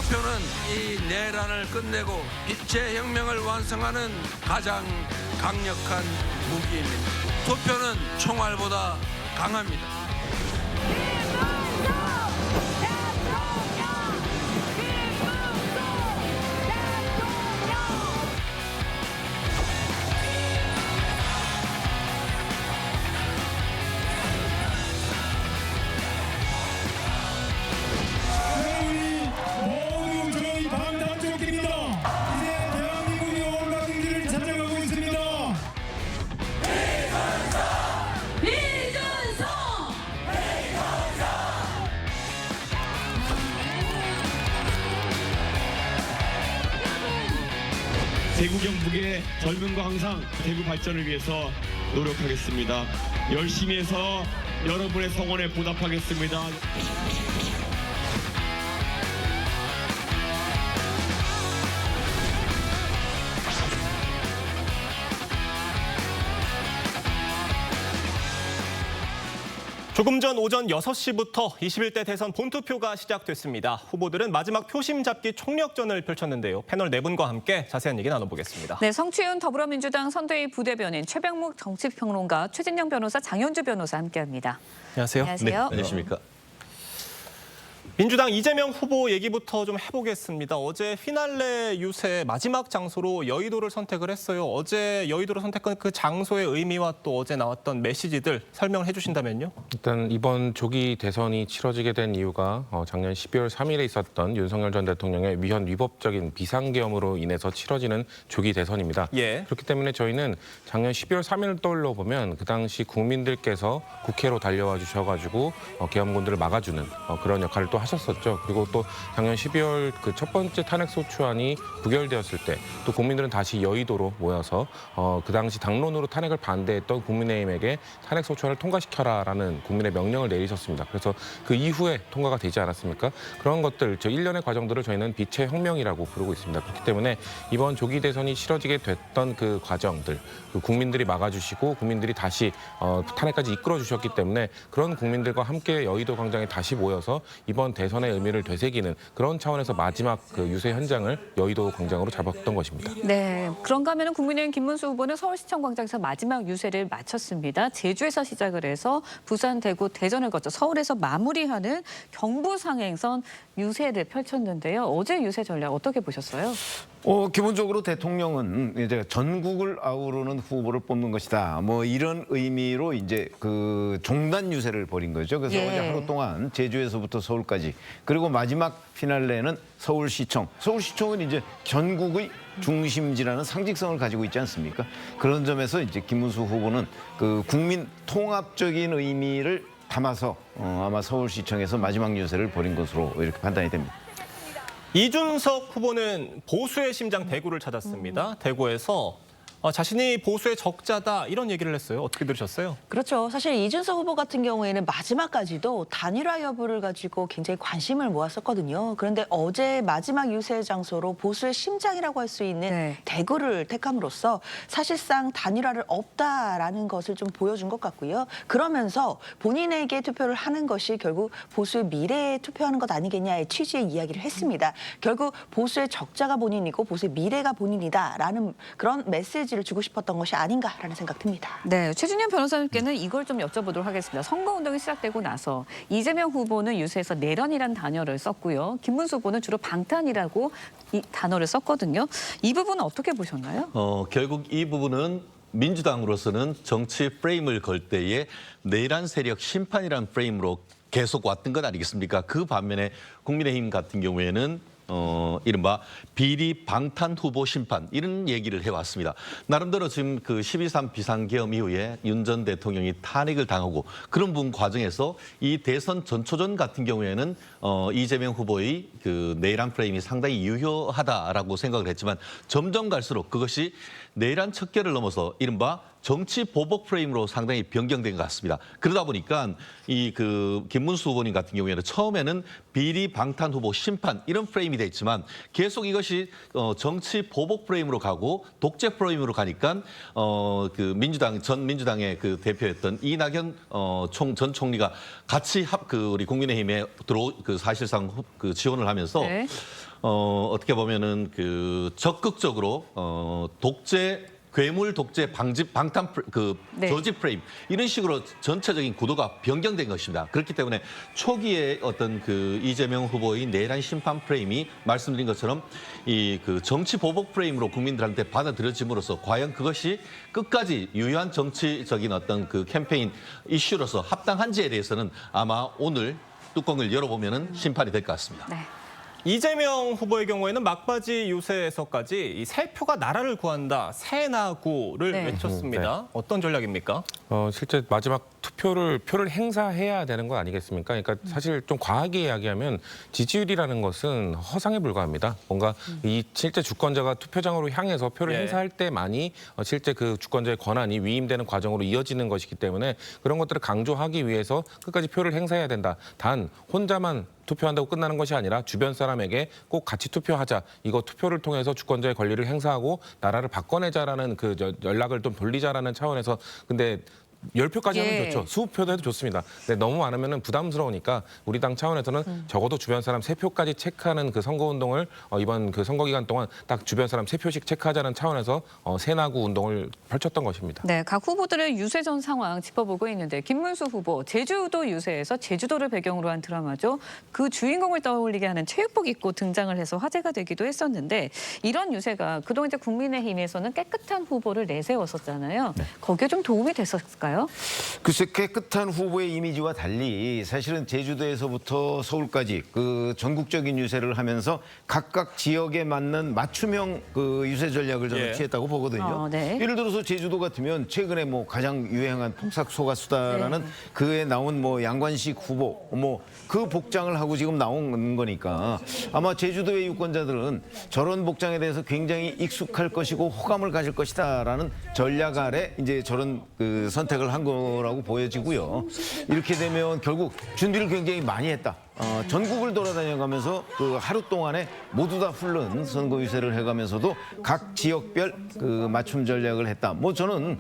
투표는 이 내란을 끝내고 빛의 혁명을 완성하는 가장 강력한 무기입니다. 투표는 총알보다 강합니다. 대구 경북의 젊음과 항상 대구 발전을 위해서 노력하겠습니다. 열심히 해서 여러분의 성원에 보답하겠습니다. 조금 전 오전 6시부터 21대 대선 본투표가 시작됐습니다. 후보들은 마지막 표심 잡기 총력전을 펼쳤는데요. 패널 4분과 함께 자세한 얘기 나눠보겠습니다. 네, 성추윤 더불어민주당 선대위 부대변인 최병묵 정치평론가 최진영 변호사 장현주 변호사 함께합니다. 안녕하세요. 안녕하세요. 네, 안녕하십니까. 민주당 이재명 후보 얘기부터 좀 해보겠습니다. 어제 휘날레 유세 마지막 장소로 여의도를 선택을 했어요. 어제 여의도를 선택한 그 장소의 의미와 또 어제 나왔던 메시지들 설명을 해주신다면요. 일단 이번 조기 대선이 치러지게 된 이유가 작년 12월 3일에 있었던 윤석열 전 대통령의 위헌 위법적인 비상계엄으로 인해서 치러지는 조기 대선입니다. 예. 그렇기 때문에 저희는 작년 12월 3일을 떠올려 보면 그 당시 국민들께서 국회로 달려와 주셔가지고 계엄군들을 막아주는 그런 역할을 또 하셨었죠. 그리고 또 작년 12월 그 첫 번째 탄핵소추안이 부결되었을 때 또 국민들은 다시 여의도로 모여서 그 당시 당론으로 탄핵을 반대했던 국민의힘에게 탄핵소추안을 통과시켜라라는 국민의 명령을 내리셨습니다. 그래서 그 이후에 통과가 되지 않았습니까? 그런 것들, 저 일련의 과정들을 저희는 빛의 혁명이라고 부르고 있습니다. 그렇기 때문에 이번 조기 대선이 치러지게 됐던 그 과정들, 그 국민들이 막아주시고 국민들이 다시 탄핵까지 이끌어 주셨기 때문에 그런 국민들과 함께 여의도 광장에 다시 모여서 이번 대선의 의미를 되새기는 그런 차원에서 마지막 그 유세 현장을 여의도 광장으로 잡았던 것입니다. 네, 그런가 하면 국민의힘 김문수 후보는 서울시청 광장에서 마지막 유세를 마쳤습니다. 제주에서 시작을 해서 부산, 대구, 대전을 거쳐 서울에서 마무리하는 경부상행선 유세를 펼쳤는데요. 어제 유세 전략 어떻게 보셨어요? 기본적으로 대통령은 이제 전국을 아우르는 후보를 뽑는 것이다. 뭐 이런 의미로 이제 그 종단 유세를 벌인 거죠. 그래서 예. 어제 하루 동안 제주에서부터 서울까지 그리고 마지막 피날레는 서울시청. 서울시청은 이제 전국의 중심지라는 상징성을 가지고 있지 않습니까? 그런 점에서 이제 김문수 후보는 그 국민 통합적인 의미를 담아서 아마 서울시청에서 마지막 유세를 벌인 것으로 이렇게 판단이 됩니다. 이준석 후보는 보수의 심장 대구를 찾았습니다. 대구에서 자신이 보수의 적자다 이런 얘기를 했어요. 어떻게 들으셨어요? 그렇죠. 사실 이준석 후보 같은 경우에는 마지막까지도 단일화 여부를 가지고 굉장히 관심을 모았었거든요. 그런데 어제 마지막 유세 장소로 보수의 심장이라고 할 수 있는 네. 대구를 택함으로써 사실상 단일화를 없다라는 것을 좀 보여준 것 같고요. 그러면서 본인에게 투표를 하는 것이 결국 보수의 미래에 투표하는 것 아니겠냐의 취지의 이야기를 했습니다. 결국 보수의 적자가 본인이고 보수의 미래가 본인이다라는 그런 메시지를 주고 싶었던 것이 아닌가라는 생각 듭니다. 네, 최진영 변호사님께는 이걸 좀 여쭤보도록 하겠습니다. 선거운동이 시작되고 나서 이재명 후보는 유세에서 내란이라는 단어를 썼고요. 김문수 후보는 주로 방탄이라고 이 단어를 썼거든요. 이 부분은 어떻게 보셨나요? 결국 이 부분은 민주당으로서는 정치 프레임을 걸 때에 내란 세력 심판이라는 프레임으로 계속 왔던 것 아니겠습니까? 그 반면에 국민의힘 같은 경우에는 이른바 비리 방탄 후보 심판 이런 얘기를 해왔습니다. 나름대로 지금 그 12.3 비상계엄 이후에 윤 전 대통령이 탄핵을 당하고 그런 부분 과정에서 이 대선 전초전 같은 경우에는 이재명 후보의 그 내란 프레임이 상당히 유효하다라고 생각을 했지만 점점 갈수록 그것이 내란 척결을 넘어서 이른바 정치 보복 프레임으로 상당히 변경된 것 같습니다. 그러다 보니까 이 김문수 후보님 같은 경우에는 처음에는 비리 방탄 후보 심판 이런 프레임이 돼 있지만 계속 이것이 정치 보복 프레임으로 가고 독재 프레임으로 가니까 전 민주당의 그 대표였던 이낙연 전 총리가 같이 우리 국민의힘에 사실상 지원을 하면서 네. 어떻게 보면은 적극적으로 독재 괴물 독재 방탄 네. 저지 프레임 이런 식으로 전체적인 구도가 변경된 것입니다. 그렇기 때문에 초기에 어떤 이재명 후보의 내란 심판 프레임이 말씀드린 것처럼 이 정치 보복 프레임으로 국민들한테 받아들여짐으로써 과연 그것이 끝까지 유효한 정치적인 어떤 캠페인 이슈로서 합당한지에 대해서는 아마 오늘 뚜껑을 열어보면은 심판이 될 것 같습니다. 네. 이재명 후보의 경우에는 막바지 유세에서까지 이 새 표가 나라를 구한다, 새나구를 네. 외쳤습니다. 어떤 전략입니까? 실제 마지막 표를 행사해야 되는 건 아니겠습니까? 그러니까 사실 좀 과하게 이야기하면 지지율이라는 것은 허상에 불과합니다. 뭔가 이 실제 주권자가 투표장으로 향해서 표를 예. 행사할 때만이 실제 그 주권자의 권한이 위임되는 과정으로 이어지는 것이기 때문에 그런 것들을 강조하기 위해서 끝까지 표를 행사해야 된다. 단 혼자만 투표한다고 끝나는 것이 아니라 주변 사람에게 꼭 같이 투표하자. 이거 투표를 통해서 주권자의 권리를 행사하고 나라를 바꿔내자라는 연락을 좀 돌리자라는 차원에서 근데 10표까지 하면 예. 좋죠. 20표도 해도 좋습니다. 근데 너무 많으면 부담스러우니까 우리 당 차원에서는 적어도 주변 사람 3표까지 체크하는 선거운동을 이번 선거 기간 동안 딱 주변 사람 3표씩 체크하자는 차원에서 새나구 운동을 펼쳤던 것입니다. 네, 각 후보들의 유세 전 상황 짚어보고 있는데 김문수 후보 제주도 유세에서 제주도를 배경으로 한 드라마죠. 그 주인공을 떠올리게 하는 체육복 입고 등장을 해서 화제가 되기도 했었는데 이런 유세가 그동안 이제 국민의힘에서는 깨끗한 후보를 내세웠었잖아요. 거기에 좀 도움이 됐었을까요? 글쎄 깨끗한 후보의 이미지와 달리 사실은 제주도에서부터 서울까지 전국적인 유세를 하면서 각각 지역에 맞는 맞춤형 유세 전략을 저는 예. 취했다고 보거든요. 네. 예를 들어서 제주도 같으면 최근에 가장 유행한 폭삭 소가수다라는 그에 나온 양관식 후보 그 복장을 하고 지금 나온 거니까 아마 제주도의 유권자들은 저런 복장에 대해서 굉장히 익숙할 것이고 호감을 가질 것이다라는 전략 아래 이제 저런 선택을 한 거라고 보여지고요. 이렇게 되면 결국 준비를 굉장히 많이 했다. 전국을 돌아다녀가면서 하루 동안에 모두 다 훑는 선거 유세를 해가면서도 각 지역별 맞춤 전략을 했다. 저는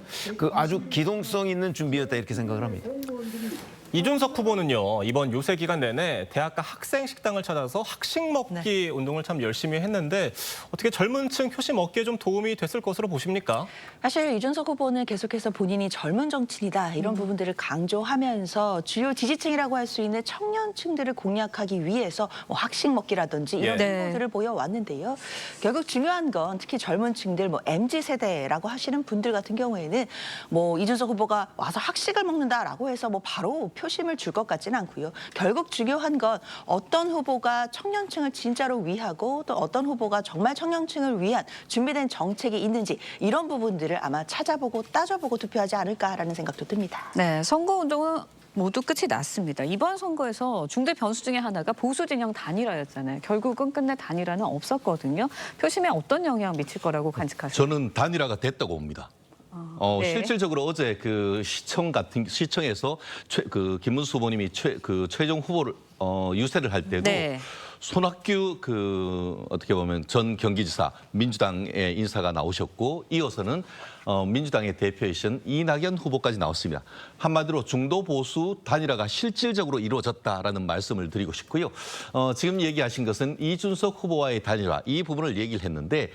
아주 기동성 있는 준비였다 이렇게 생각을 합니다. 이준석 후보는요, 이번 유세 기간 내내 대학가 학생 식당을 찾아서 학식 먹기 운동을 참 열심히 했는데 어떻게 젊은 층 표심 얻기에 좀 도움이 됐을 것으로 보십니까? 사실 이준석 후보는 계속해서 본인이 젊은 정치인이다 이런 부분들을 강조하면서 주요 지지층이라고 할 수 있는 청년층들을 공략하기 위해서 학식 먹기라든지 이런 예. 행동들을 보여왔는데요. 결국 중요한 건 특히 젊은 층들 MZ 세대라고 하시는 분들 같은 경우에는 이준석 후보가 와서 학식을 먹는다라고 해서 바로 표심을 줄 것 같지는 않고요. 결국 중요한 건 어떤 후보가 청년층을 진짜로 위하고 또 어떤 후보가 정말 청년층을 위한 준비된 정책이 있는지 이런 부분들을 아마 찾아보고 따져보고 투표하지 않을까라는 생각도 듭니다. 네, 선거운동은 모두 끝이 났습니다. 이번 선거에서 중대 변수 중에 하나가 보수 진영 단일화였잖아요. 결국은 끝내 단일화는 없었거든요. 표심에 어떤 영향 미칠 거라고 관측하세요? 저는 단일화가 됐다고 봅니다. 네. 실질적으로 어제 시청에서 김문수 후보님이 최종 후보를 유세를 할 때도 네. 손학규 어떻게 보면 전 경기지사 민주당의 인사가 나오셨고 이어서는 민주당의 대표이신 이낙연 후보까지 나왔습니다. 한마디로 중도 보수 단일화가 실질적으로 이루어졌다라는 말씀을 드리고 싶고요. 지금 얘기하신 것은 이준석 후보와의 단일화 이 부분을 얘기를 했는데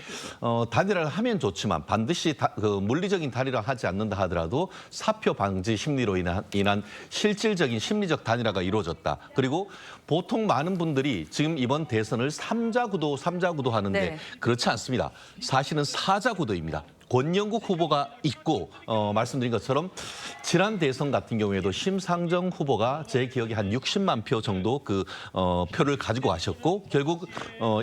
단일화를 하면 좋지만 반드시 물리적인 단일화 하지 않는다 하더라도 사표 방지 심리로 인한 실질적인 심리적 단일화가 이루어졌다. 그리고 보통 많은 분들이 지금 이번 대선을 삼자구도 하는데 네. 그렇지 않습니다. 사실은 사자구도입니다. 권영국 후보가 있고 말씀드린 것처럼 지난 대선 같은 경우에도 심상정 후보가 제 기억에 한 60만 표 정도 표를 가지고 가셨고 결국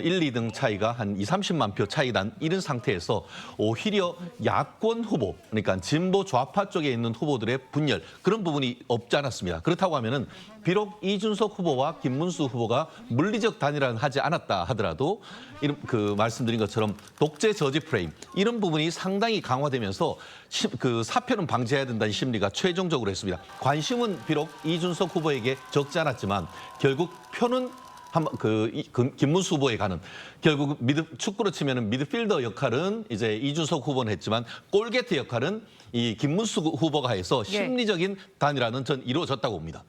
1, 2등 차이가 한 2, 30만 표 차이 난 이런 상태에서 오히려 야권 후보 그러니까 진보 좌파 쪽에 있는 후보들의 분열 그런 부분이 없지 않았습니다. 그렇다고 하면은 비록 이준석 후보와 김문수 후보가 물리적 단일화는 하지 않았다 하더라도 말씀드린 것처럼 독재 저지 프레임 이런 부분이 상당히 상당히 강화되면서 그 사표는 방지해야 된다는 심리가 최종적으로 했습니다. 관심은 비록 이준석 후보에게 적지 않았지만 결국 표는 김문수 후보에 가는 결국 축구로 치면은 미드필더 역할은 이제 이준석 후보는 했지만 골게트 역할은 이 김문수 후보가 해서 심리적인 단일화는 전 이루어졌다고 봅니다.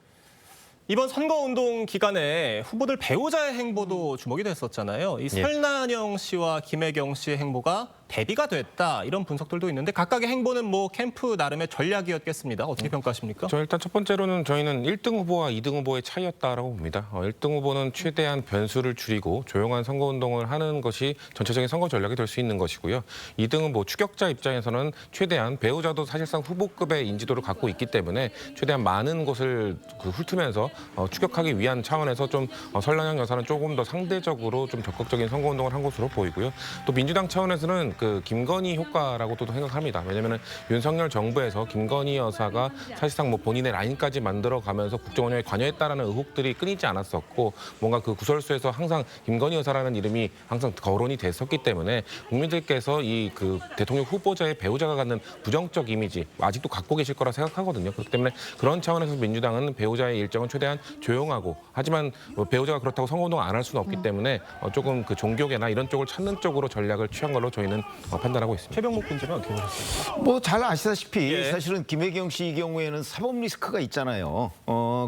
이번 선거운동 기간에 후보들 배우자의 행보도 주목이 됐었잖아요. 이 설난영 씨와 김혜경 씨의 행보가 대비가 됐다 이런 분석들도 있는데 각각의 행보는 뭐 캠프 나름의 전략이었겠습니다. 어떻게 평가하십니까? 저 일단 첫 번째로는 저희는 1등 후보와 2등 후보의 차이였다라고 봅니다. 1등 후보는 최대한 변수를 줄이고 조용한 선거운동을 하는 것이 전체적인 선거 전략이 될 수 있는 것이고요. 2등은 뭐 추격자 입장에서는 최대한 배우자도 사실상 후보급의 인지도를 갖고 있기 때문에 최대한 많은 곳을 훑으면서 추격하기 위한 차원에서 좀 설난영 여사는 조금 더 상대적으로 좀 적극적인 선거운동을 한 것으로 보이고요. 또 민주당 차원에서는 그 김건희 효과라고도 생각합니다. 왜냐하면 윤석열 정부에서 김건희 여사가 사실상 뭐 본인의 라인까지 만들어가면서 국정 운영에 관여했다라는 의혹들이 끊이지 않았었고 뭔가 그 구설수에서 항상 김건희 여사라는 이름이 항상 거론이 됐었기 때문에 국민들께서 이 그 대통령 후보자의 배우자가 갖는 부정적 이미지 아직도 갖고 계실 거라 생각하거든요. 그렇기 때문에 그런 차원에서 민주당은 배우자의 일정은 최대한 조용하고 하지만 뭐 배우자가 그렇다고 선거운동 안 할 수는 없기 때문에 조금 그 종교계나 이런 쪽을 찾는 쪽으로 전략을 취한 걸로 저희는 판단하고 있습니다. 최병목 군지는 어떻게 보셨습니까? 뭐 잘 아시다시피 사실은 김혜경 씨 경우에는 사법 리스크가 있잖아요.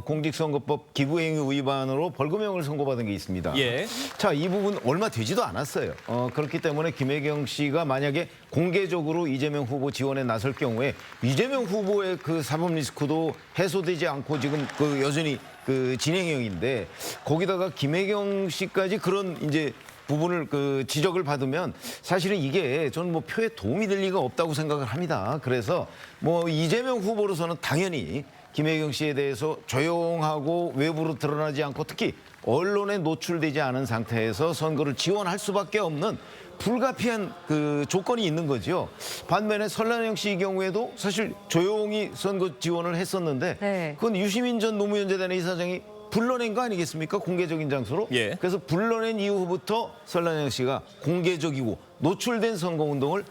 공직선거법 기부행위 위반으로 벌금형을 선고받은 게 있습니다. 자, 이 부분 얼마 되지도 않았어요. 그렇기 때문에 김혜경 씨가 만약에 공개적으로 이재명 후보 지원에 나설 경우에 이재명 후보의 그 사법 리스크도 해소되지 않고 지금 그 여전히 그 진행형인데 거기다가 김혜경 씨까지 그런 이제 부분을 그 지적을 받으면 사실은 이게 저는 뭐 표에 도움이 될 리가 없다고 생각을 합니다. 그래서 뭐 이재명 후보로서는 당연히 김혜경 씨에 대해서 조용하고 외부로 드러나지 않고 특히 언론에 노출되지 않은 상태에서 선거를 지원할 수밖에 없는 불가피한 그 조건이 있는 거죠. 반면에 설난영 씨 경우에도 사실 조용히 선거 지원을 했었는데 그건 유시민 전 노무현 재단의 이사장이 불러낸 거 아니겠습니까? 공개적인 장소로. 그래서 불러낸 이후부터 설난영 씨가 공개적이고 노출된 선거운동을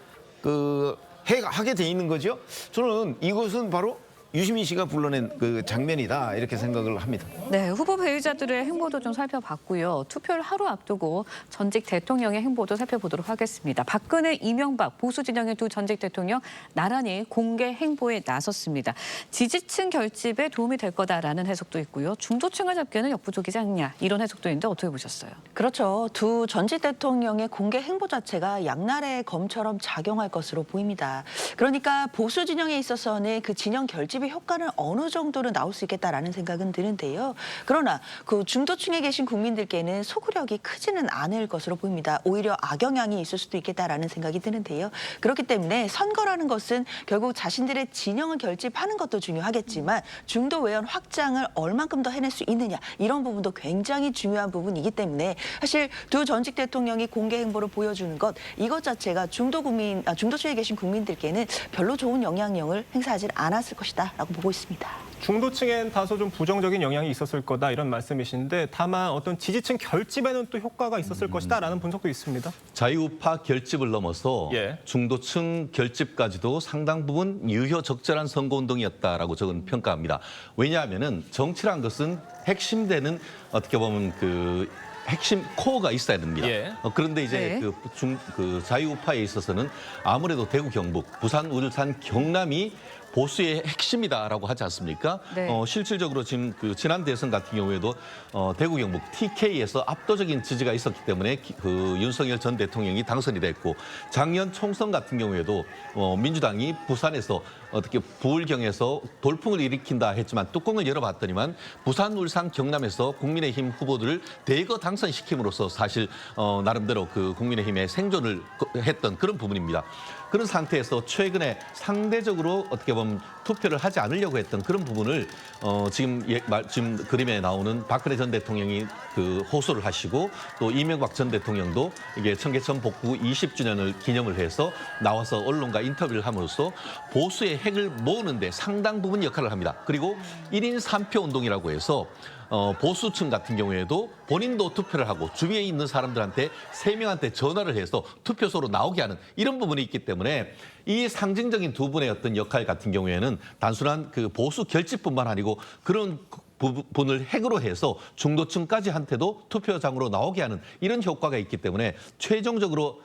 하게 돼 있는 거죠. 저는 이것은 바로 유시민 씨가 불러낸 그 장면이다 이렇게 생각을 합니다. 네, 후보 배우자들의 행보도 좀 살펴봤고요. 투표를 하루 앞두고 전직 대통령의 행보도 살펴보도록 하겠습니다. 박근혜, 이명박 보수 진영의 두 전직 대통령 나란히 공개 행보에 나섰습니다. 지지층 결집에 도움이 될 거다라는 해석도 있고요. 중도층을 잡기에는 역부족이지 않냐 이런 해석도 있는데 어떻게 보셨어요? 그렇죠. 두 전직 대통령의 공개 행보 자체가 양날의 검처럼 작용할 것으로 보입니다. 그러니까 보수 진영에 있어서는 그 진영 결집 효과는 어느 정도는 나올 수 있겠다라는 생각은 드는데요. 그러나 그 중도층에 계신 국민들께는 소구력이 크지는 않을 것으로 보입니다. 오히려 악영향이 있을 수도 있겠다라는 생각이 드는데요. 그렇기 때문에 선거라는 것은 결국 자신들의 진영을 결집하는 것도 중요하겠지만 중도 외연 확장을 얼만큼 더 해낼 수 있느냐 이런 부분도 굉장히 중요한 부분이기 때문에 사실 두 전직 대통령이 공개 행보를 보여주는 것 이것 자체가 중도층에 계신 국민들께는 별로 좋은 영향력을 행사하지 않았을 것이다. 라고 보고 있습니다. 중도층엔 다소 좀 부정적인 영향이 있었을 거다 이런 말씀이신데 다만 어떤 지지층 결집에는 또 효과가 있었을 것이다라는 분석도 있습니다. 자유우파 결집을 넘어서 중도층 결집까지도 상당 부분 유효적절한 선거운동이었다라고 저는 평가합니다. 왜냐하면은 정치란 것은 핵심되는 어떻게 보면 그 핵심 코어가 있어야 됩니다. 그런데 이제 그 자유우파에 있어서는 아무래도 대구, 경북, 부산, 울산, 경남이 보수의 핵심이다라고 하지 않습니까? 실질적으로 지금 그 지난 대선 같은 경우에도 대구 경북 TK에서 압도적인 지지가 있었기 때문에 그 윤석열 전 대통령이 당선이 됐고 작년 총선 같은 경우에도 민주당이 부산에서 어떻게 부울경에서 돌풍을 일으킨다 했지만 뚜껑을 열어봤더니만 부산, 울산, 경남에서 국민의힘 후보들을 대거 당선시킴으로써 사실 나름대로 그 국민의힘의 생존을 했던 그런 부분입니다. 그런 상태에서 최근에 상대적으로 어떻게 보면 투표를 하지 않으려고 했던 그런 부분을 지금 그림에 나오는 박근혜 전 대통령이 그 호소를 하시고 또 이명박 전 대통령도 이게 청계천 복구 20주년을 기념을 해서 나와서 언론과 인터뷰를 함으로써 보수의 핵을 모으는데 상당 부분 역할을 합니다. 그리고 1인 3표 운동이라고 해서 보수층 같은 경우에도 본인도 투표를 하고 주위에 있는 사람들한테 3명한테 전화를 해서 투표소로 나오게 하는 이런 부분이 있기 때문에 이 상징적인 두 분의 어떤 역할 같은 경우에는 단순한 그 보수 결집뿐만 아니고 그런 부분을 핵으로 해서 중도층까지 한테도 투표장으로 나오게 하는 이런 효과가 있기 때문에 최종적으로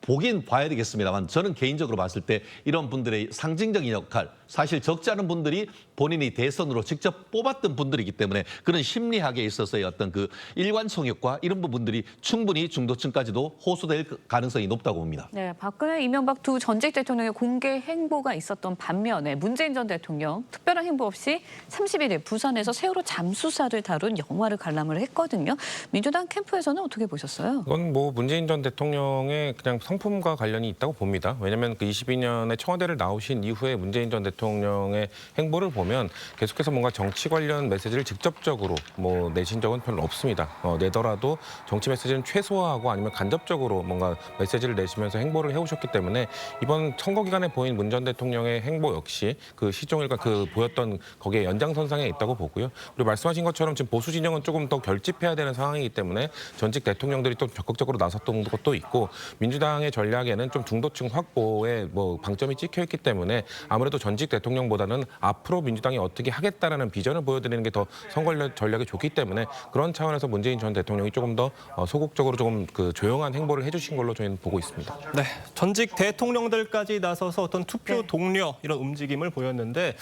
보긴 봐야 되겠습니다만 저는 개인적으로 봤을 때 이런 분들의 상징적인 역할, 사실 적지 않은 분들이 본인이 대선으로 직접 뽑았던 분들이기 때문에 그런 심리학에 있어서의 어떤 그 일관성 효과 이런 부분들이 충분히 중도층까지도 호소될 가능성이 높다고 봅니다. 네, 박근혜, 이명박 두 전직 대통령의 공개 행보가 있었던 반면에 문재인 전 대통령 특별한 행보 없이 31일 부산에서 세월호 잠수사를 다룬 영화를 관람을 했거든요. 민주당 캠프에서는 어떻게 보셨어요? 이건 뭐 문재인 전 대통령의 그냥 성품과 관련이 있다고 봅니다. 왜냐하면 그 22년에 청와대를 나오신 이후에 문재인 전 대통령의 행보를 보면 계속해서 뭔가 정치 관련 메시지를 직접적으로 뭐 내신 적은 별로 없습니다. 내더라도 정치 메시지는 최소화하고 아니면 간접적으로 뭔가 메시지를 내시면서 행보를 해오셨기 때문에 이번 선거 기간에 보인 문 전 대통령의 행보 역시 그 시종일관 그 보였던 거기에 연장선상에 있다고 보고요. 그리고 말씀하신 것처럼 지금 보수 진영은 조금 더 결집해야 되는 상황이기 때문에 전직 대통령들이 또 적극적으로 나섰던 것도 있고 민주당의 전략에는 좀 중도층 확보에 뭐 방점이 찍혀 있기 때문에 아무래도 전직 대통령보다는 앞으로 민주당이 어떻게 하겠다라는 비전을 보여드리는 게 더 선거 전략이 좋기 때문에 그런 차원에서 문재인 전 대통령이 조금 더 소극적으로 조금 그 조용한 행보를 해주신 걸로 저희는 보고 있습니다. 네, 전직 대통령들까지 나서서 어떤 투표 동료 이런 움직임을 보였는데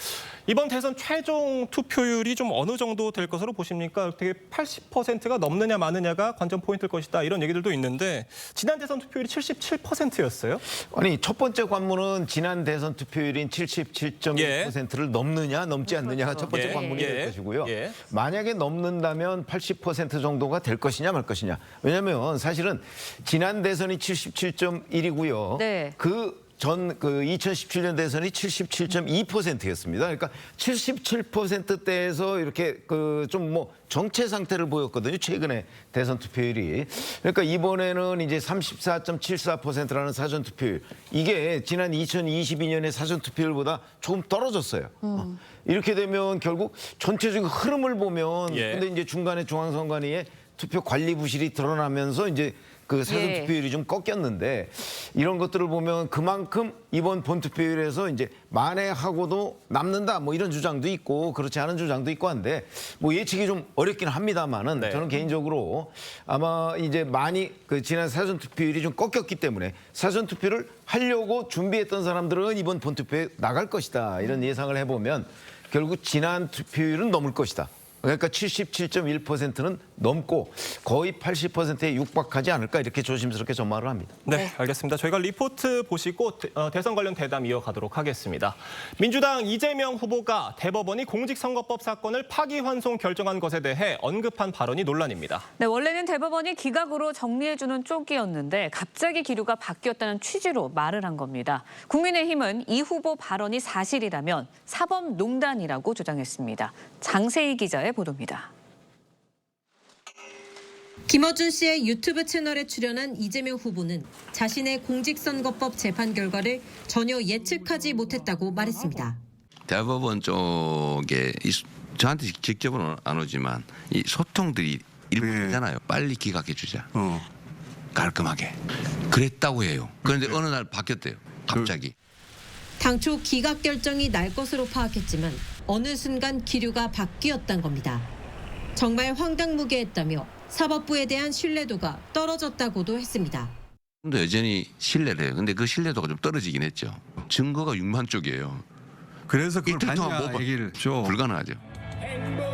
이번 대선 최종 투표율이 좀 어느 정도 될 것으로 보십니까? 되게 80%가 넘느냐 마느냐가 관전 포인트일 것이다 이런 얘기들도 있는데 지난 대선 투표율이 77%였어요. 아니 첫 번째 관문은 지난 대선 투표율인 77.1%를 넘느냐 넘지 않느냐가 첫 번째 관문이 될 것이고요. 만약에 넘는다면 80% 정도가 될 것이냐 말 것이냐. 왜냐하면 사실은 지난 대선이 77.1이고요. 네. 그 2017년 대선이 77.2%였습니다. 그러니까 77%대에서 이렇게 그 좀 뭐 정체 상태를 보였거든요. 최근에 대선 투표율이. 그러니까 이번에는 이제 34.74%라는 사전 투표율. 이게 지난 2022년의 사전 투표율보다 조금 떨어졌어요. 이렇게 되면 결국 전체적인 흐름을 보면 근데 이제 중간에 중앙선관위에 투표 관리 부실이 드러나면서 이제 그 사전 투표율이 좀 꺾였는데 이런 것들을 보면 그만큼 이번 본 투표율에서 이제 만회하고도 남는다 뭐 이런 주장도 있고 그렇지 않은 주장도 있고 한데 뭐 예측이 좀 어렵긴 합니다만은 저는 개인적으로 아마 이제 많이 그 지난 사전 투표율이 좀 꺾였기 때문에 사전 투표를 하려고 준비했던 사람들은 이번 본 투표에 나갈 것이다 이런 예상을 해보면 결국 지난 투표율은 넘을 것이다. 그러니까 77.1%는 넘고 거의 80%에 육박하지 않을까 이렇게 조심스럽게 전망을 합니다. 네, 알겠습니다. 저희가 리포트 보시고 대선 관련 대담 이어가도록 하겠습니다. 민주당 이재명 후보가 대법원이 공직선거법 사건을 파기환송 결정한 것에 대해 언급한 발언이 논란입니다. 네, 원래는 대법원이 기각으로 정리해주는 쪽이었는데 갑자기 기류가 바뀌었다는 취지로 말을 한 겁니다. 국민의힘은 이 후보 발언이 사실이라면 사법농단이라고 주장했습니다. 장세희 기자의 보도입니다. 김어준 씨의 유튜브 채널에 출연한 이재명 후보는 자신의 공직선거법 재판 결과를 전혀 예측하지 못했다고 말했습니다. 대법원 쪽에 저한테 직접은 안 오지만 이 소통들이 일부잖아요. 빨리 기각해 주자. 깔끔하게. 그랬다고 해요. 그런데 어느 날 바뀌었대요. 갑자기. 당초 기각 결정이 날 것으로 파악했지만 어느 순간 기류가 바뀌었단 겁니다. 정말 황당무계했다며 사법부에 대한 신뢰도가 떨어졌다고도 했습니다. 근데 여전히 신뢰를 해요. 근데 그 신뢰도가 좀 떨어지긴 했죠. 증거가 6만 쪽이에요. 그래서 그걸 이틀 동안 봤냐 얘기를 줘. 불가능하죠.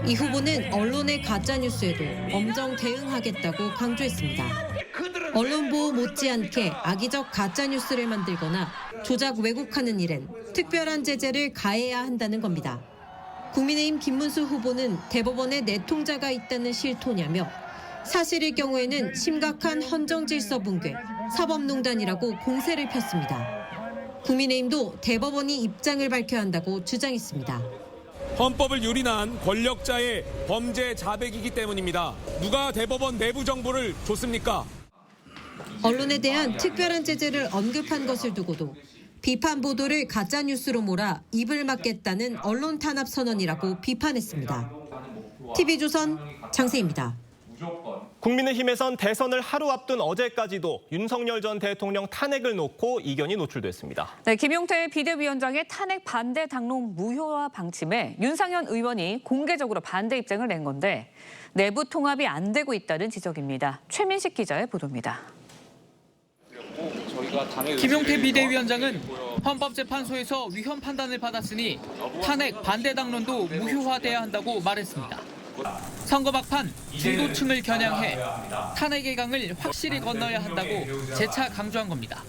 이 후보는 언론의 가짜뉴스에도 엄정 대응하겠다고 강조했습니다. 언론 보호 못지않게 악의적 가짜뉴스를 만들거나 조작 왜곡하는 일엔 특별한 제재를 가해야 한다는 겁니다. 국민의힘 김문수 후보는 대법원에 내통자가 있다는 실토냐며 사실일 경우에는 심각한 헌정질서 붕괴, 사법농단이라고 공세를 폈습니다. 국민의힘도 대법원이 입장을 밝혀야 한다고 주장했습니다. 헌법을 유린한 권력자의 범죄 자백이기 때문입니다. 누가 대법원 내부 정보를 줬습니까? 언론에 대한 특별한 제재를 언급한 것을 두고도 비판 보도를 가짜뉴스로 몰아 입을 막겠다는 언론 탄압 선언이라고 비판했습니다. TV조선 장세입니다. 국민의힘에선 대선을 하루 앞둔 어제까지도 윤석열 전 대통령 탄핵을 놓고 이견이 노출됐습니다. 네, 김용태 비대위원장의 탄핵 반대 당론 무효화 방침에 윤상현 의원이 공개적으로 반대 입장을 낸 건데 내부 통합이 안 되고 있다는 지적입니다. 최민식 기자의 보도입니다. 김용태 비대위원장은 헌법재판소에서 위헌 판단을 받았으니 탄핵 반대 당론도 무효화돼야 한다고 말했습니다. 선거 막판 중도층을 겨냥해 탄핵의 강을 확실히 건너야 한다고 재차 강조한 겁니다.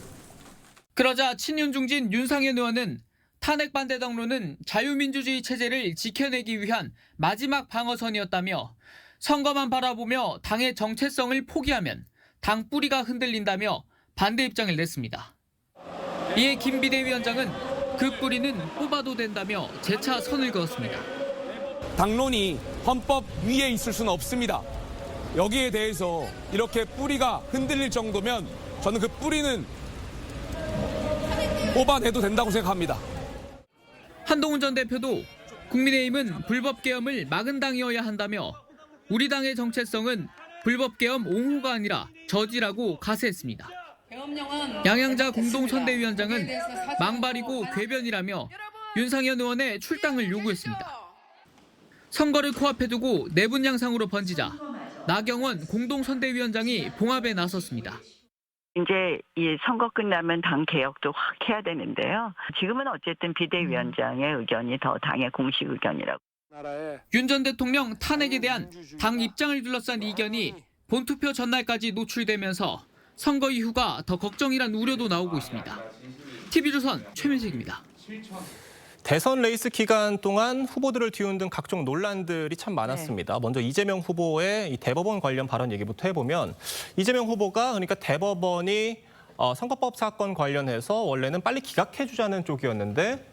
그러자 친윤 중진 윤상현 의원은 탄핵 반대 당론은 자유민주주의 체제를 지켜내기 위한 마지막 방어선이었다며 선거만 바라보며 당의 정체성을 포기하면 당 뿌리가 흔들린다며 반대 입장을 냈습니다. 이에 김 비대위원장은 그 뿌리는 뽑아도 된다며 재차 선을 그었습니다. 당론이 헌법 위에 있을 수는 없습니다. 여기에 대해서 이렇게 뿌리가 흔들릴 정도면 저는 그 뿌리는 뽑아내도 된다고 생각합니다. 한동훈 전 대표도 국민의힘은 불법 계엄을 막은 당이어야 한다며 우리 당의 정체성은 불법 계엄 옹호가 아니라 저지라고 가세했습니다. 양양자 공동선대위원장은 망발이고 궤변이라며 윤상현 의원의 출당을 요구했습니다. 선거를 코앞에 두고 내분 양상으로 번지자 나경원 공동선대위원장이 봉합에 나섰습니다. 이제 이 선거 끝나면 당 개혁도 확 해야 되는데요. 지금은 어쨌든 비대위원장의 의견이 더 당의 공식 의견이라고. 윤 전 대통령 탄핵에 대한 당 입장을 둘러싼 이견이 본투표 전날까지 노출되면서 선거 이후가 더 걱정이란 우려도 나오고 있습니다. TV조선 최민식입니다. 대선 레이스 기간 동안 후보들을 뒤흔든 각종 논란들이 참 많았습니다. 먼저 이재명 후보의 이 대법원 관련 발언 얘기부터 해보면 이재명 후보가 그러니까 대법원이 선거법 사건 관련해서 원래는 빨리 기각해주자는 쪽이었는데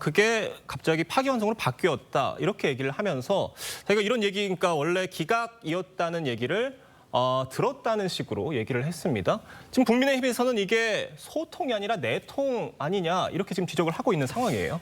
그게 갑자기 파기환송으로 바뀌었다 이렇게 얘기를 하면서 저희가 이런 얘기 그러니까 원래 기각이었다는 얘기를 들었다는 식으로 얘기를 했습니다. 지금 국민의힘에서는 이게 소통이 아니라 내통 아니냐 이렇게 지금 지적을 하고 있는 상황이에요.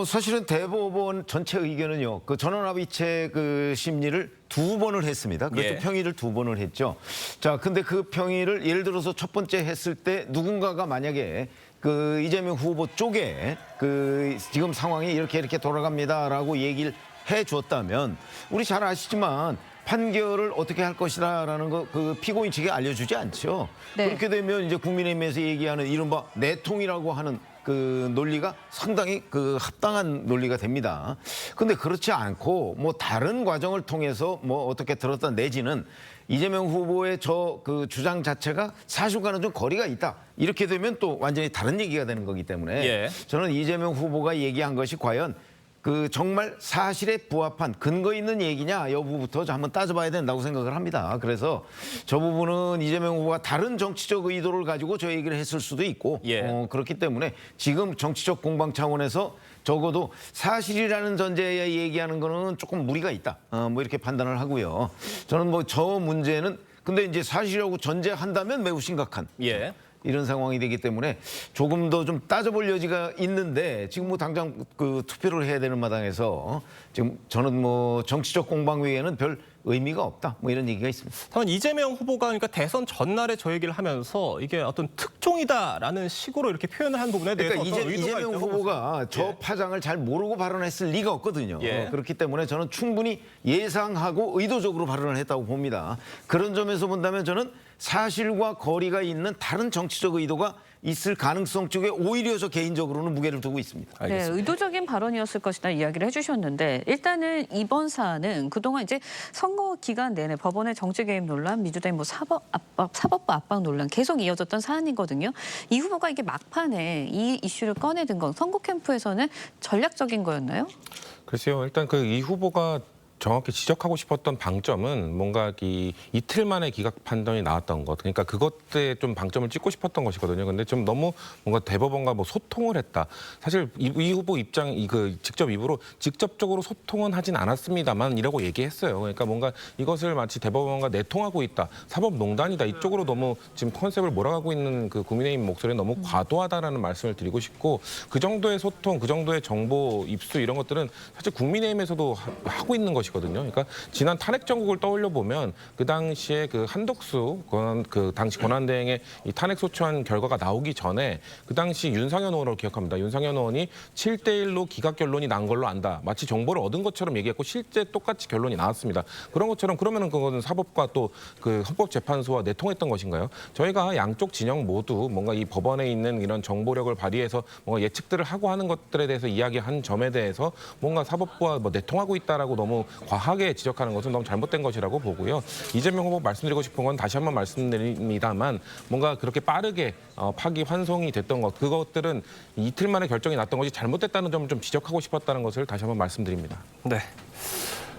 사실은 대법원 전체 의견은요. 그 전원합의체 그 심리를 2번을 했습니다. 그것도 예. 평의를 2번을 했죠. 자, 근데 그 평의를 예를 들어서 첫 번째 했을 때 누군가가 만약에 그 이재명 후보 쪽에 그 지금 상황이 이렇게 돌아갑니다라고 얘기를 해 줬다면 우리 잘 아시지만 판결을 어떻게 할 것이다라는 거 그 피고인 측에 알려주지 않죠. 네. 그렇게 되면 이제 국민의힘에서 얘기하는 이른바 내통이라고 하는 그 논리가 상당히 그 합당한 논리가 됩니다. 근데 그렇지 않고 뭐 다른 과정을 통해서 뭐 어떻게 들었다 내지는 이재명 후보의 저 그 주장 자체가 사실과는 좀 거리가 있다. 이렇게 되면 또 완전히 다른 얘기가 되는 거기 때문에 예. 저는 이재명 후보가 얘기한 것이 과연 그 정말 사실에 부합한 근거 있는 얘기냐 여부부터 한번 따져봐야 된다고 생각을 합니다. 그래서 저 부분은 이재명 후보가 다른 정치적 의도를 가지고 저 얘기를 했을 수도 있고 예. 그렇기 때문에 지금 정치적 공방 차원에서 적어도 사실이라는 전제에 얘기하는 거는 조금 무리가 있다. 뭐 이렇게 판단을 하고요. 저는 뭐 저 문제는 근데 이제 사실이라고 전제한다면 매우 심각한. 예. 이런 상황이 되기 때문에 조금 더 좀 따져볼 여지가 있는데 지금 뭐 당장 그 투표를 해야 되는 마당에서 지금 저는 뭐 정치적 공방 외에는 별 의미가 없다 뭐 이런 얘기가 있습니다. 다만 이재명 후보가 그러니까 대선 전날에 저 얘기를 하면서 이게 어떤 특종이다라는 식으로 이렇게 표현을 한 부분에 대해서 그러니까 어떤 의도가 이재명 있다고 후보가 저 예. 파장을 잘 모르고 발언했을 리가 없거든요. 예. 그렇기 때문에 저는 충분히 예상하고 의도적으로 발언을 했다고 봅니다. 그런 점에서 본다면 저는 사실과 거리가 있는 다른 정치적 의도가 있을 가능성 쪽에 오히려 저 개인적으로는 무게를 두고 있습니다. 네, 의도적인 발언이었을 것이다 이야기를 해주셨는데 일단은 이번 사안은 그동안 이제 선거 기간 내내 법원의 정치 개입 논란, 민주당의 뭐 사법부 압박 논란 계속 이어졌던 사안이거든요. 이 후보가 이게 막판에 이 이슈를 꺼내든 건 선거 캠프에서는 전략적인 거였나요? 글쎄요. 일단 그 이 후보가 정확히 지적하고 싶었던 방점은 뭔가 이틀 만에 기각 판단이 나왔던 것. 그러니까 그것에 좀 방점을 찍고 싶었던 것이거든요. 근데 좀 너무 뭔가 대법원과 뭐 소통을 했다. 사실 이 후보 입장 직접 입으로 직접적으로 소통은 하진 않았습니다만 이라고 얘기했어요. 그러니까 뭔가 이것을 마치 대법원과 내통하고 있다. 사법농단이다. 이쪽으로 너무 지금 컨셉을 몰아가고 있는 그 국민의힘 목소리는 너무 과도하다라는 말씀을 드리고 싶고 그 정도의 소통, 그 정도의 정보 입수 이런 것들은 사실 국민의힘에서도 하고 있는 것이거든요. 것이거든요. 그러니까 지난 탄핵 정국을 떠올려 보면 그 당시에 그 한덕수 그 당시 권한대행의 이 탄핵 소추안 결과가 나오기 전에 그 당시 윤상현 의원으로 기억합니다. 윤상현 의원이 7대1로 기각 결론이 난 걸로 안다. 마치 정보를 얻은 것처럼 얘기했고 실제 똑같이 결론이 나왔습니다. 그런 것처럼 그러면은 그거는 사법과 또 그 헌법재판소와 내통했던 것인가요? 저희가 양쪽 진영 모두 뭔가 이 법원에 있는 이런 정보력을 발휘해서 뭔가 예측들을 하고 하는 것들에 대해서 이야기한 점에 대해서 뭔가 사법부와 뭐 내통하고 있다라고 너무 과하게 지적하는 것은 너무 잘못된 것이라고 보고요. 이재명 후보 말씀드리고 싶은 건 다시 한번 말씀드립니다만 뭔가 그렇게 빠르게 파기환송이 됐던 것 그것들은 이틀 만에 결정이 났던 것이 잘못됐다는 점을 좀 지적하고 싶었다는 것을 다시 한번 말씀드립니다. 네.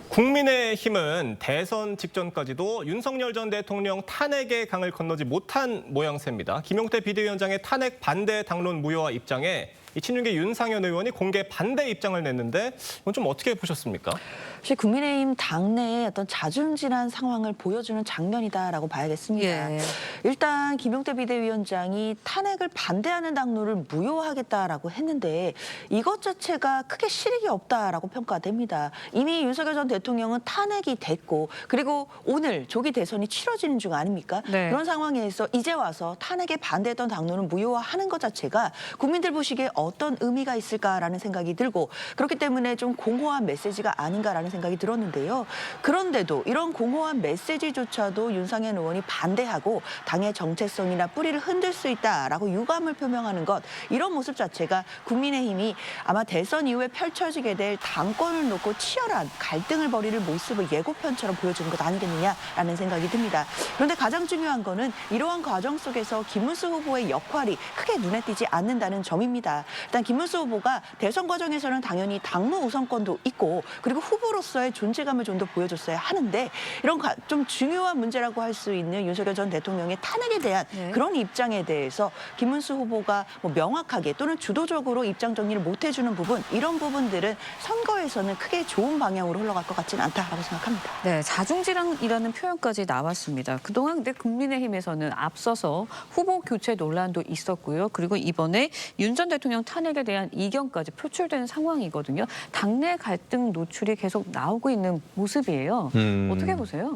국민의힘은 대선 직전까지도 윤석열 전 대통령 탄핵의 강을 건너지 못한 모양새입니다. 김용태 비대위원장의 탄핵 반대 당론 무효화 입장에 이 친윤계 윤상현 의원이 공개 반대 입장을 냈는데 이건 좀 어떻게 보셨습니까? 사실 국민의힘 당내의 어떤 자중질환 상황을 보여주는 장면이다라고 봐야겠습니다. 예. 일단 김용태 비대위원장이 탄핵을 반대하는 당론을 무효하겠다라고 했는데 이것 자체가 크게 실익이 없다라고 평가됩니다. 이미 윤석열 전 대통령은 탄핵이 됐고 그리고 오늘 조기 대선이 치러지는 중 아닙니까? 네. 그런 상황에서 이제 와서 탄핵에 반대했던 당론을 무효화하는 것 자체가 국민들 보시기에 어떤 의미가 있을까라는 생각이 들고 그렇기 때문에 좀 공허한 메시지가 아닌가라는 생각이 들었는데요. 그런데도 이런 공허한 메시지조차도 윤상현 의원이 반대하고 당의 정체성이나 뿌리를 흔들 수 있다라고 유감을 표명하는 것 이런 모습 자체가 국민의힘이 아마 대선 이후에 펼쳐지게 될 당권을 놓고 치열한 갈등을 벌이는 모습을 예고편처럼 보여주는 것 아니겠느냐라는 생각이 듭니다. 그런데 가장 중요한 거는 이러한 과정 속에서 김문수 후보의 역할이 크게 눈에 띄지 않는다는 점입니다. 일단 김문수 후보가 대선 과정에서는 당연히 당무 우선권도 있고 그리고 후보로서의 존재감을 좀 더 보여줬어야 하는데 이런 좀 중요한 문제라고 할 수 있는 윤석열 전 대통령의 탄핵에 대한 그런 입장에 대해서 김문수 후보가 뭐 명확하게 또는 주도적으로 입장 정리를 못 해주는 부분 이런 부분들은 선거에서는 크게 좋은 방향으로 흘러갈 것 같지는 않다라고 생각합니다. 네, 자중질환이라는 표현까지 나왔습니다. 그동안 근데 국민의힘에서는 앞서서 후보 교체 논란도 있었고요. 그리고 이번에 윤 전 대통령 탄핵에 대한 이견까지 표출되는 상황이거든요. 당내 갈등 노출이 계속 나오고 있는 모습이에요. 어떻게 보세요?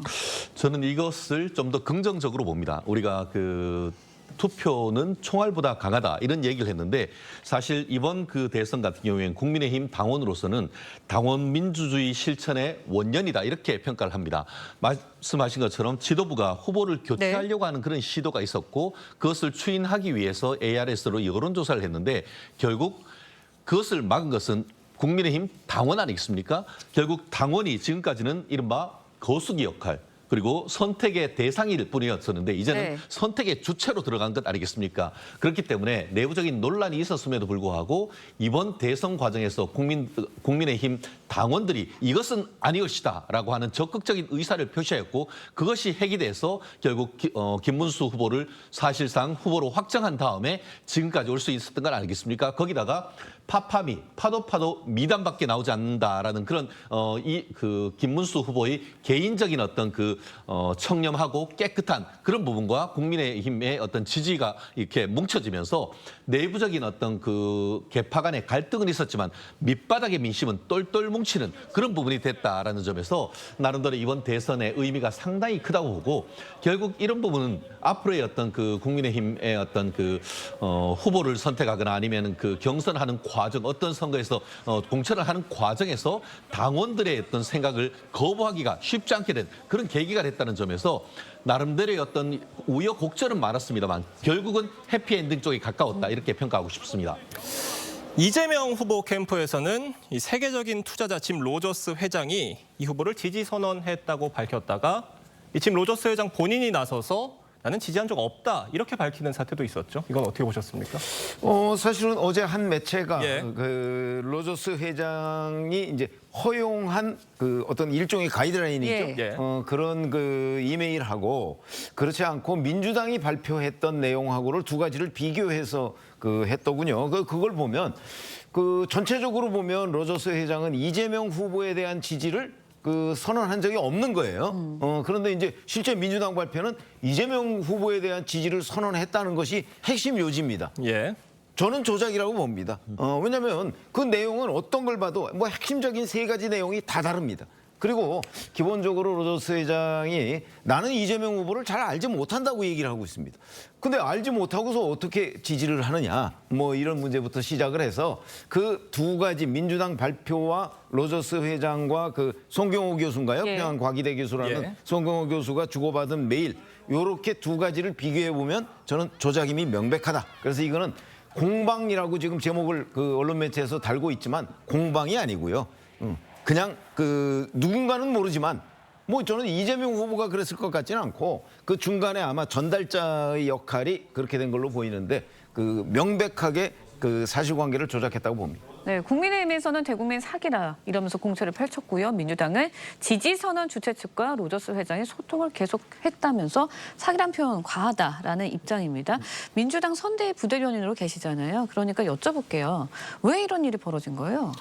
저는 이것을 좀 더 긍정적으로 봅니다. 우리가 그 투표는 총알보다 강하다 이런 얘기를 했는데 사실 이번 그 대선 같은 경우에는 국민의힘 당원으로서는 당원 민주주의 실천의 원년이다 이렇게 평가를 합니다. 말씀하신 것처럼 지도부가 후보를 교체하려고 하는 그런 시도가 있었고 그것을 추인하기 위해서 ARS로 여론조사를 했는데 결국 그것을 막은 것은 국민의힘 당원 아니겠습니까? 결국 당원이 지금까지는 이른바 거수기 역할 그리고 선택의 대상일 뿐이었었는데 이제는 선택의 주체로 들어간 것 아니겠습니까? 그렇기 때문에 내부적인 논란이 있었음에도 불구하고 이번 대선 과정에서 국민의힘 당원들이 이것은 아니것이다라고 하는 적극적인 의사를 표시했고 그것이 해기돼서 결국 김문수 후보를 사실상 후보로 확정한 다음에 지금까지 올 수 있었던 건 아니겠습니까? 거기다가 파파미, 파도 미담밖에 나오지 않는다라는 그런 그 김문수 후보의 개인적인 어떤 그 청렴하고 깨끗한 그런 부분과 국민의힘의 어떤 지지가 이렇게 뭉쳐지면서 내부적인 어떤 그 계파 간의 갈등은 있었지만 밑바닥의 민심은 똘똘 뭉치는 그런 부분이 됐다라는 점에서 나름대로 이번 대선의 의미가 상당히 크다고 보고 결국 이런 부분은 앞으로의 어떤 그 국민의힘의 어떤 그 후보를 선택하거나 아니면 그 경선하는 과정 어떤 선거에서 공천을 하는 과정에서 당원들의 어떤 생각을 거부하기가 쉽지 않게 된 그런 계기가 됐다는 점에서 나름대로의 어떤 우여곡절은 많았습니다만 결국은 해피엔딩 쪽에 가까웠다 이렇게 평가하고 싶습니다. 이재명 후보 캠프에서는 이 세계적인 투자자 짐 로저스 회장이 이 후보를 지지 선언했다고 밝혔다가 이 짐 로저스 회장 본인이 나서서 나는 지지한 적 없다 이렇게 밝히는 사태도 있었죠. 이건 어떻게 보셨습니까? 사실은 어제 한 매체가 그 로저스 회장이 이제 허용한 그 어떤 일종의 가이드라인이죠. 그런 그 이메일하고 그렇지 않고 민주당이 발표했던 내용하고를 두 가지를 비교해서 그 했더군요. 그걸 보면 그 전체적으로 보면 로저스 회장은 이재명 후보에 대한 지지를 그 선언한 적이 없는 거예요. 그런데 이제 실제 민주당 발표는 이재명 후보에 대한 지지를 선언했다는 것이 핵심 요지입니다. 저는 조작이라고 봅니다. 왜냐하면 그 내용은 어떤 걸 봐도 뭐 핵심적인 세 가지 내용이 다 다릅니다. 그리고 기본적으로 로저스 회장이 나는 이재명 후보를 잘 알지 못한다고 얘기를 하고 있습니다. 근데 알지 못하고서 어떻게 지지를 하느냐 뭐 이런 문제부터 시작을 해서 그 두 가지 민주당 발표와 로저스 회장과 그 송경호 교수인가요? 예. 평양과기대 교수라는 예. 송경호 교수가 주고받은 메일 요렇게 두 가지를 비교해 보면 저는 조작임이 명백하다. 그래서 이거는 공방이라고 지금 제목을 그 언론 매체에서 달고 있지만 공방이 아니고요. 그냥 그 누군가는 모르지만 뭐 저는 이재명 후보가 그랬을 것 같지는 않고 그 중간에 아마 전달자의 역할이 그렇게 된 걸로 보이는데 그 명백하게 그 사실관계를 조작했다고 봅니다. 네, 국민의힘에서는 대국민 사기라 이러면서 공세를 펼쳤고요. 민주당은 지지선언 주최 측과 로저스 회장이 소통을 계속했다면서 사기란 표현 과하다라는 입장입니다. 민주당 선대위 부대변인으로 계시잖아요. 그러니까 여쭤볼게요. 왜 이런 일이 벌어진 거예요?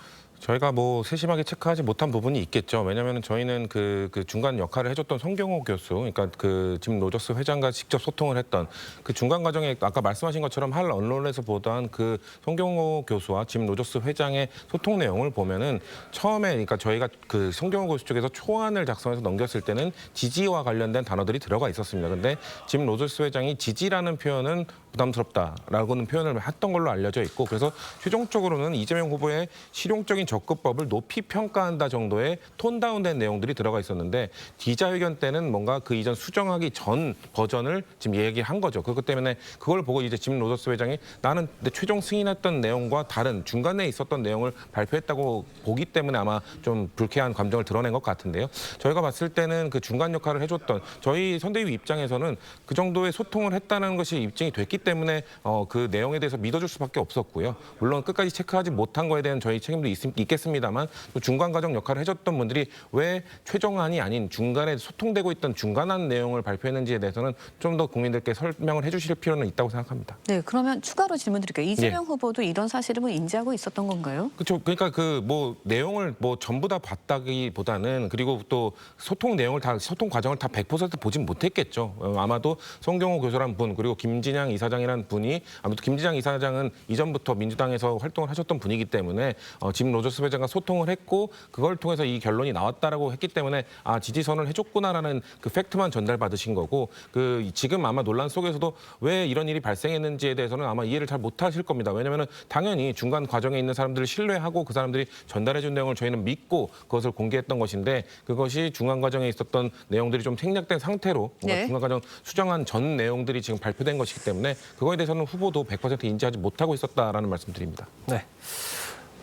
저희가 뭐 세심하게 체크하지 못한 부분이 있겠죠. 왜냐하면 저희는 그 중간 역할을 해줬던 송경호 교수, 그러니까 그 지금 로저스 회장과 직접 소통을 했던 그 중간 과정에 아까 말씀하신 것처럼 할 언론에서 보도한 그 송경호 교수와 지금 로저스 회장의 소통 내용을 보면은 처음에 그러니까 저희가 그 송경호 교수 쪽에서 초안을 작성해서 넘겼을 때는 지지와 관련된 단어들이 들어가 있었습니다. 근데 지금 로저스 회장이 지지라는 표현은 부담스럽다라고는 표현을 했던 걸로 알려져 있고 그래서 최종적으로는 이재명 후보의 실용적인 접근법을 높이 평가한다 정도의 톤 다운된 내용들이 들어가 있었는데 기자회견 때는 뭔가 그 이전 수정하기 전 버전을 지금 얘기한 거죠. 그렇기 때문에 그걸 보고 이제 지금 로저스 회장이 나는 최종 승인했던 내용과 다른 중간에 있었던 내용을 발표했다고 보기 때문에 아마 좀 불쾌한 감정을 드러낸 것 같은데요. 저희가 봤을 때는 그 중간 역할을 해줬던 저희 선대위 입장에서는 그 정도의 소통을 했다는 것이 입증이 됐기 때문에 그 내용에 대해서 믿어줄 수밖에 없었고요. 물론 끝까지 체크하지 못한 거에 대한 저희 책임도 있겠습니다만 또 중간 과정 역할을 해줬던 분들이 왜 최종안이 아닌 중간에 소통되고 있던 중간한 내용을 발표했는지에 대해서는 좀 더 국민들께 설명을 해주실 필요는 있다고 생각합니다. 네, 그러면 추가로 질문 드릴게요. 이재명 후보도 이런 사실을 뭐 인지하고 있었던 건가요? 그렇죠. 그러니까 그 뭐 내용을 뭐 전부 다 봤다기보다는 그리고 또 소통 내용을 다 소통 과정을 다 100% 보진 못했겠죠. 아마도 송경호 교수란 분 그리고 김진양 이사장이라는 분이 아무튼 김진양 이사장은 이전부터 민주당에서 활동을 하셨던 분이기 때문에 지금 로저스 회장과 소통을 했고 그걸 통해서 이 결론이 나왔다라고 했기 때문에 아 지지선을 해줬구나라는 그 팩트만 전달받으신 거고 그 지금 아마 논란 속에서도 왜 이런 일이 발생했는지에 대해서는 아마 이해를 잘 못하실 겁니다. 왜냐하면 당연히 중간 과정에 있는 사람들을 신뢰하고 그 사람들이 전달해준 내용을 저희는 믿고 그것을 공개했던 것인데 그것이 중간 과정에 있었던 내용들이 좀 생략된 상태로 뭔가 중간 과정 수정한 전 내용들이 지금 발표된 것이기 때문에 그거에 대해서는 후보도 100% 인지하지 못하고 있었다라는 말씀드립니다. 네.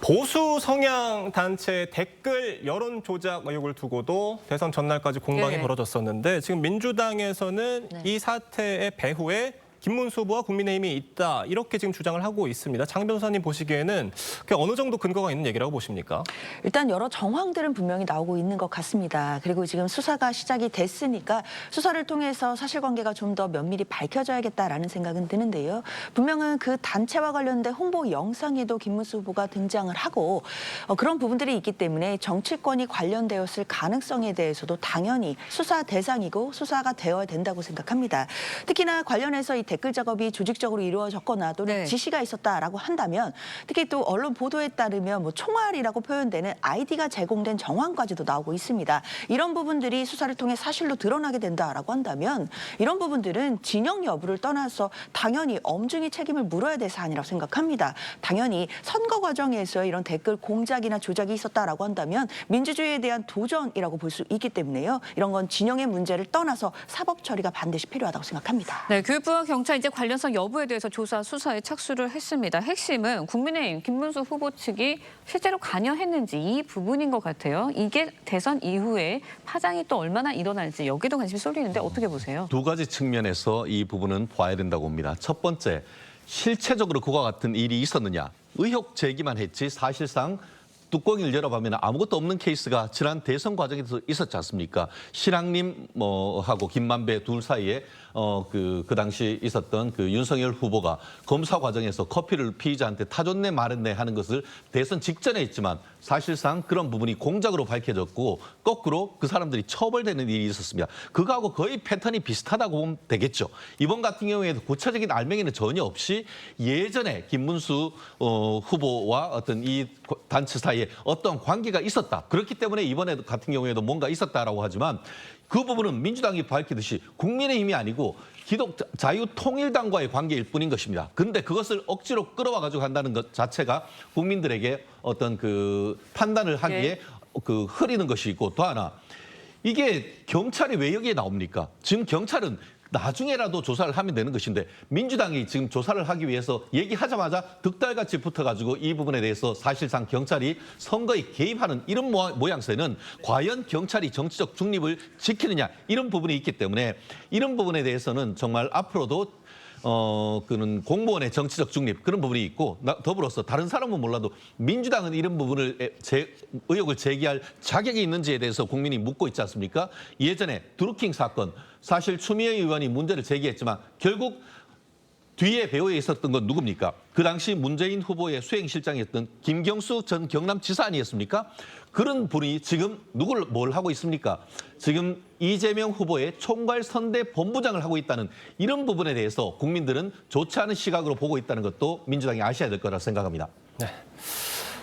보수 성향 단체 댓글 여론 조작 의혹을 두고도 대선 전날까지 공방이 벌어졌었는데 지금 민주당에서는 이 사태의 배후에 김문수 후보와 국민의힘이 있다 이렇게 지금 주장을 하고 있습니다. 장 변호사님 보시기에는 어느 정도 근거가 있는 얘기라고 보십니까? 일단 여러 정황들은 분명히 나오고 있는 것 같습니다. 그리고 지금 수사가 시작이 됐으니까 수사를 통해서 사실관계가 좀 더 면밀히 밝혀져야겠다라는 생각은 드는데요. 분명은 그 단체와 관련된 홍보 영상에도 김문수 후보가 등장을 하고 그런 부분들이 있기 때문에 정치권이 관련되었을 가능성에 대해서도 당연히 수사 대상이고 수사가 되어야 된다고 생각합니다. 특히나 관련해서 이 댓글 작업이 조직적으로 이루어졌거나 또는 지시가 있었다라고 한다면 특히 또 언론 보도에 따르면 뭐 총알이라고 표현되는 아이디가 제공된 정황까지도 나오고 있습니다. 이런 부분들이 수사를 통해 사실로 드러나게 된다라고 한다면 이런 부분들은 진영 여부를 떠나서 당연히 엄중히 책임을 물어야 될 사안이라고 생각합니다. 당연히 선거 과정에서 이런 댓글 공작이나 조작이 있었다라고 한다면 민주주의에 대한 도전이라고 볼 수 있기 때문에요. 이런 건 진영의 문제를 떠나서 사법 처리가 반드시 필요하다고 생각합니다. 네, 교육부와 경찰 이제 관련성 여부에 대해서 조사 수사에 착수를 했습니다. 핵심은 국민의힘 김문수 후보 측이 실제로 관여했는지 이 부분인 것 같아요. 이게 대선 이후에 파장이 또 얼마나 일어날지 여기도 관심이 쏠리는데 어떻게 보세요? 두 가지 측면에서 이 부분은 봐야 된다고 봅니다. 첫 번째, 실체적으로 그와 같은 일이 있었느냐. 의혹 제기만 했지 사실상 뚜껑을 열어보면 아무것도 없는 케이스가 지난 대선 과정에서 있었지 않습니까? 신학님 하고 김만배 둘 사이에 그 당시 있었던 그 윤석열 후보가 검사 과정에서 커피를 피의자한테 타줬네 말했네 하는 것을 대선 직전에 했지만 사실상 그런 부분이 공작으로 밝혀졌고 거꾸로 그 사람들이 처벌되는 일이 있었습니다. 그거하고 거의 패턴이 비슷하다고 보면 되겠죠. 이번 같은 경우에도 구체적인 알맹이는 전혀 없이 예전에 김문수 후보와 어떤 이 단체 사이에 어떤 관계가 있었다. 그렇기 때문에 이번에 같은 경우에도 뭔가 있었다라고 하지만 그 부분은 민주당이 밝히듯이 국민의힘이 아니고 자유통일당과의 관계일 뿐인 것입니다. 근데 그것을 억지로 끌어와 가지고 한다는 것 자체가 국민들에게 어떤 그 판단을 하기에 그 흐리는 것이 있고 또 하나 이게 경찰이 왜 여기에 나옵니까? 지금 경찰은 나중에라도 조사를 하면 되는 것인데 민주당이 지금 조사를 하기 위해서 얘기하자마자 득달같이 붙어가지고 이 부분에 대해서 사실상 경찰이 선거에 개입하는 이런 모양새는 과연 경찰이 정치적 중립을 지키느냐 이런 부분이 있기 때문에 이런 부분에 대해서는 정말 앞으로도 그는 공무원의 정치적 중립 그런 부분이 있고 더불어서 다른 사람은 몰라도 민주당은 이런 부분을 의혹을 제기할 자격이 있는지에 대해서 국민이 묻고 있지 않습니까? 예전에 드루킹 사건 사실 추미애 의원이 문제를 제기했지만 결국 뒤에 배후에 있었던 건 누굽니까? 그 당시 문재인 후보의 수행실장이었던 김경수 전 경남지사 아니었습니까? 그런 분이 지금 뭘 하고 있습니까? 지금 이재명 후보의 총괄선대 본부장을 하고 있다는 이런 부분에 대해서 국민들은 좋지 않은 시각으로 보고 있다는 것도 민주당이 아셔야 될 거라 생각합니다. 네.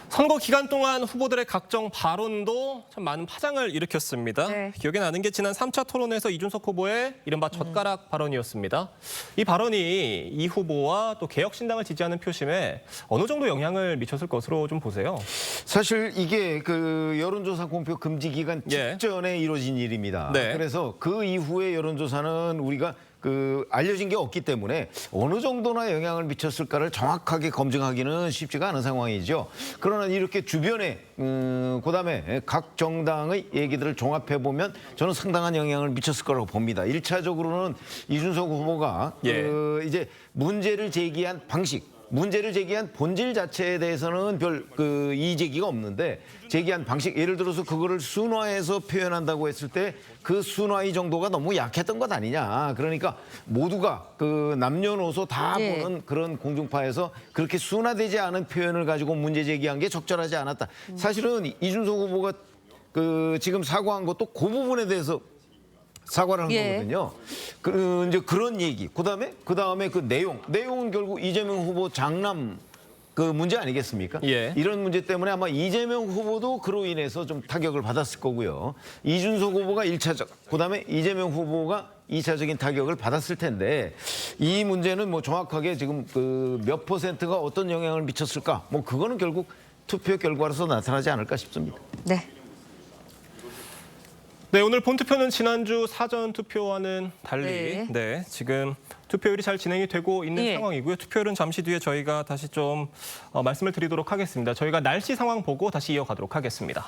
선거 기간 동안 후보들의 각종 발언도 참 많은 파장을 일으켰습니다. 네. 기억에 나는 게 지난 3차 토론에서 이준석 후보의 이른바 젓가락 발언이었습니다. 이 발언이 이 후보와 또 개혁신당을 지지하는 표심에 어느 정도 영향을 미쳤을 것으로 좀 보세요. 사실 이게 그 여론조사 공표 금지 기간 예. 직전에 이루어진 일입니다. 네. 그래서 그 이후의 여론조사는 우리가 알려진 게 없기 때문에 어느 정도나 영향을 미쳤을까를 정확하게 검증하기는 쉽지가 않은 상황이죠. 그러나 이렇게 주변에 그다음에 각 정당의 얘기들을 종합해 보면 저는 상당한 영향을 미쳤을 거라고 봅니다. 1차적으로는 이준석 후보가 이제 문제를 제기한 방식. 문제를 제기한 본질 자체에 대해서는 별 이의제기가 없는데 제기한 방식 예를 들어서 그거를 순화해서 표현한다고 했을 때 그 순화의 정도가 너무 약했던 것 아니냐. 그러니까 모두가 남녀노소 다 보는 그런 공중파에서 그렇게 순화되지 않은 표현을 가지고 문제 제기한 게 적절하지 않았다. 사실은 이준석 후보가 지금 사과한 것도 그 부분에 대해서 사과를 한 거거든요. 이제 그런 얘기. 그다음에 그 내용은 결국 이재명 후보 장남 문제 아니겠습니까? 예. 이런 문제 때문에 아마 이재명 후보도 그로 인해서 좀 타격을 받았을 거고요. 이준석 후보가 1차적, 그다음에 이재명 후보가 2차적인 타격을 받았을 텐데 이 문제는 뭐 정확하게 지금 몇 퍼센트가 어떤 영향을 미쳤을까? 뭐 그거는 결국 투표 결과로서 나타나지 않을까 싶습니다. 네. 네, 오늘 본투표는 지난주 사전 투표와는 달리 지금 투표율이 잘 진행이 되고 있는 상황이고요. 투표율은 잠시 뒤에 저희가 다시 좀 말씀을 드리도록 하겠습니다. 저희가 날씨 상황 보고 다시 이어가도록 하겠습니다.